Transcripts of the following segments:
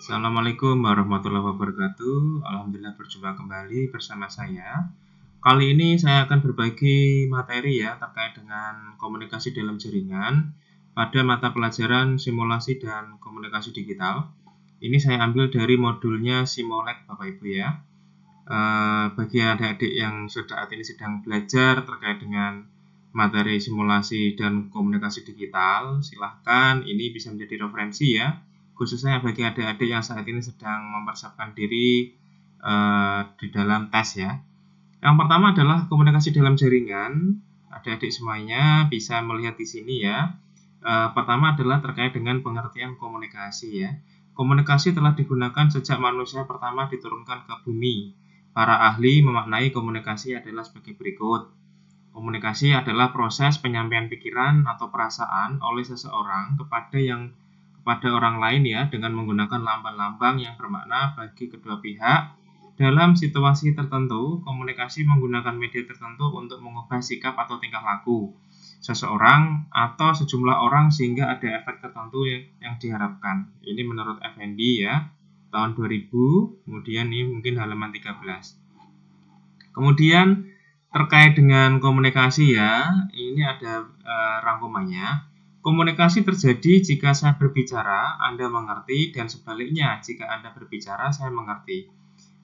Assalamualaikum warahmatullahi wabarakatuh. Alhamdulillah berjumpa kembali bersama saya. Kali ini saya akan berbagi materi ya terkait dengan komunikasi dalam jaringan pada mata pelajaran simulasi dan komunikasi digital. Ini saya ambil dari modulnya Simolek Bapak Ibu ya. Bagi adik-adik yang saat ini sedang belajar terkait dengan materi simulasi dan komunikasi digital, silahkan ini bisa menjadi referensi ya, khususnya bagi adik-adik yang saat ini sedang mempersiapkan diri di dalam tes ya. Yang pertama adalah komunikasi dalam jaringan. Adik-adik semuanya bisa melihat di sini ya. Pertama adalah terkait dengan pengertian komunikasi ya. Komunikasi telah digunakan sejak manusia pertama diturunkan ke bumi. Para ahli memaknai komunikasi adalah sebagai berikut. Komunikasi adalah proses penyampaian pikiran atau perasaan oleh seseorang kepada orang lain ya, dengan menggunakan lambang-lambang yang bermakna bagi kedua pihak. Dalam situasi tertentu, komunikasi menggunakan media tertentu untuk mengubah sikap atau tingkah laku seseorang atau sejumlah orang sehingga ada efek tertentu yang diharapkan. Ini menurut Effendi ya, tahun 2000, kemudian ini mungkin halaman 13. Kemudian terkait dengan komunikasi ya, ini ada rangkumannya. Komunikasi terjadi jika saya berbicara, Anda mengerti, dan sebaliknya jika Anda berbicara, saya mengerti.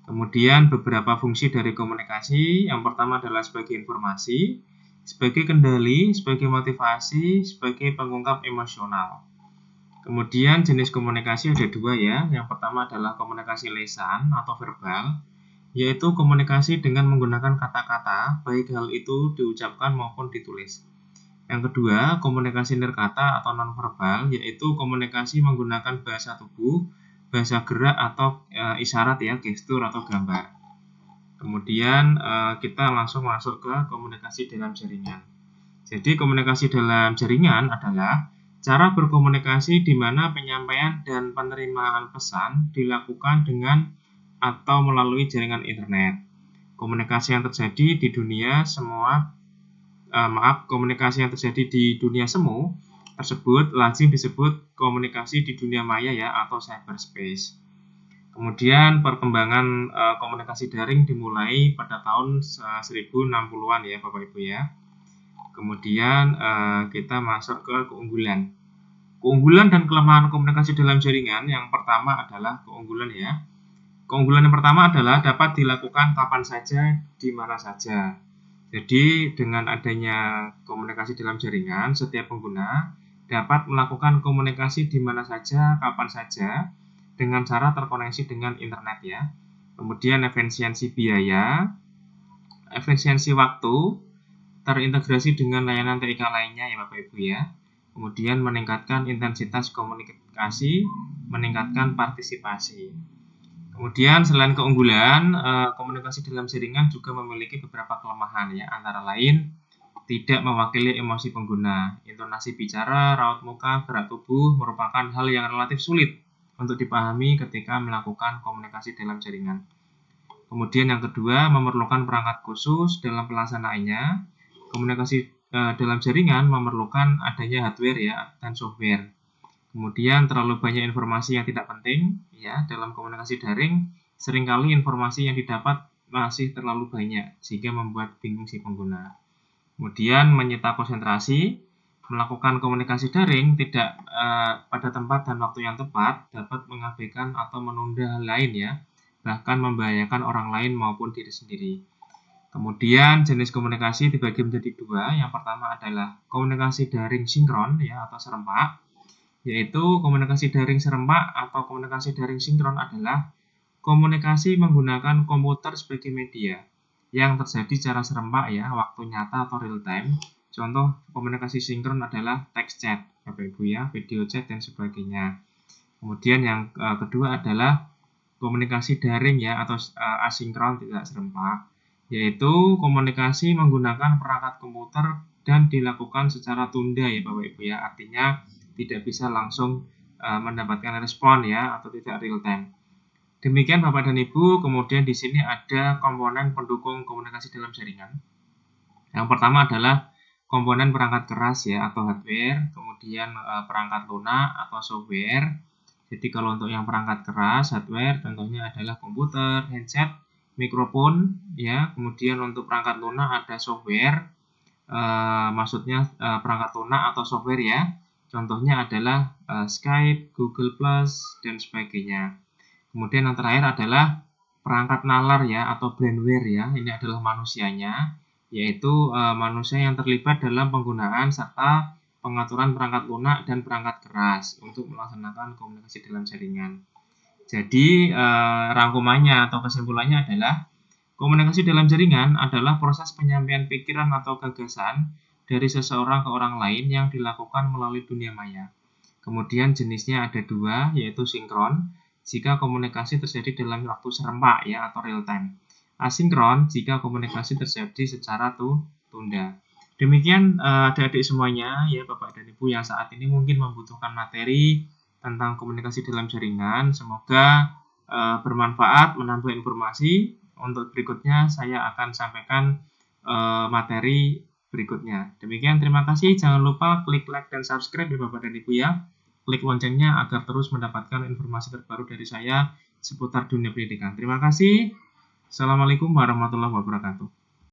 Kemudian beberapa fungsi dari komunikasi, yang pertama adalah sebagai informasi, sebagai kendali, sebagai motivasi, sebagai pengungkap emosional. Kemudian jenis komunikasi ada dua ya. Yang pertama adalah komunikasi lisan atau verbal, yaitu komunikasi dengan menggunakan kata-kata, baik hal itu diucapkan maupun ditulis. Yang kedua, komunikasi nirkata atau nonverbal, yaitu komunikasi menggunakan bahasa tubuh, bahasa gerak atau isyarat ya, gestur atau gambar. Kemudian kita langsung masuk ke komunikasi dalam jaringan. Jadi komunikasi dalam jaringan adalah cara berkomunikasi di mana penyampaian dan penerimaan pesan dilakukan dengan atau melalui jaringan internet. Komunikasi yang terjadi di dunia komunikasi yang terjadi di dunia semu tersebut lazim disebut komunikasi di dunia maya ya, atau cyberspace. Kemudian perkembangan komunikasi daring dimulai pada tahun 1060-an ya Bapak Ibu ya. Kemudian kita masuk ke keunggulan. Keunggulan dan kelemahan komunikasi dalam jaringan, yang pertama adalah keunggulan ya. Keunggulan yang pertama adalah dapat dilakukan kapan saja, di mana saja. Jadi dengan adanya komunikasi dalam jaringan, setiap pengguna dapat melakukan komunikasi di mana saja, kapan saja, dengan cara terkoneksi dengan internet ya. Kemudian efisiensi biaya, efisiensi waktu, terintegrasi dengan layanan TIK lainnya ya Bapak Ibu ya. Kemudian meningkatkan intensitas komunikasi, meningkatkan partisipasi. Kemudian selain keunggulan, komunikasi dalam jaringan juga memiliki beberapa kelemahan ya, antara lain tidak mewakili emosi pengguna. Intonasi bicara, raut muka, gerak tubuh merupakan hal yang relatif sulit untuk dipahami ketika melakukan komunikasi dalam jaringan. Kemudian yang kedua, memerlukan perangkat khusus dalam pelaksanaannya. Komunikasi dalam jaringan memerlukan adanya hardware ya, dan software. Kemudian terlalu banyak informasi yang tidak penting ya dalam komunikasi daring. Seringkali informasi yang didapat masih terlalu banyak sehingga membuat bingung si pengguna. Kemudian menyita konsentrasi. Melakukan komunikasi daring tidak pada tempat dan waktu yang tepat dapat mengabaikan atau menunda hal lain ya, bahkan membahayakan orang lain maupun diri sendiri. Kemudian jenis komunikasi dibagi menjadi dua. Yang pertama adalah komunikasi daring sinkron ya, atau serempak. Yaitu komunikasi daring serempak atau komunikasi daring sinkron adalah komunikasi menggunakan komputer sebagai media yang terjadi secara serempak ya, waktu nyata atau real time. Contoh komunikasi sinkron adalah text chat Bapak Ibu ya, video chat dan sebagainya. Kemudian yang kedua adalah komunikasi daring ya, atau asinkron tidak serempak, yaitu komunikasi menggunakan perangkat komputer dan dilakukan secara tunda ya Bapak Ibu ya, artinya tidak bisa langsung mendapatkan respon ya, atau tidak real time. Demikian Bapak dan Ibu. Kemudian di sini ada komponen pendukung komunikasi dalam jaringan. Yang pertama adalah komponen perangkat keras ya, atau hardware, kemudian perangkat lunak atau software, Jadi kalau untuk yang perangkat keras, hardware, contohnya adalah komputer, handset, mikrofon, ya. Kemudian untuk perangkat lunak ada software, maksudnya perangkat lunak atau software ya. Contohnya adalah Skype, Google Plus, dan sebagainya. Kemudian yang terakhir adalah perangkat nalar ya atau brandware ya. Ini adalah manusianya, yaitu manusia yang terlibat dalam penggunaan serta pengaturan perangkat lunak dan perangkat keras untuk melaksanakan komunikasi dalam jaringan. Jadi rangkumannya atau kesimpulannya adalah komunikasi dalam jaringan adalah proses penyampaian pikiran atau gagasan dari seseorang ke orang lain yang dilakukan melalui dunia maya. Kemudian jenisnya ada dua, yaitu sinkron, jika komunikasi terjadi dalam waktu serempak ya atau real time. Asinkron, jika komunikasi terjadi secara tunda. Demikian adik-adik semuanya ya Bapak dan Ibu yang saat ini mungkin membutuhkan materi tentang komunikasi dalam jaringan. Semoga bermanfaat, menambah informasi. Untuk berikutnya saya akan sampaikan materi berikutnya. Demikian, terima kasih. Jangan lupa klik like dan subscribe ya Bapak dan Ibu ya. Klik loncengnya agar terus mendapatkan informasi terbaru dari saya seputar dunia pendidikan. Terima kasih. Assalamualaikum warahmatullahi wabarakatuh.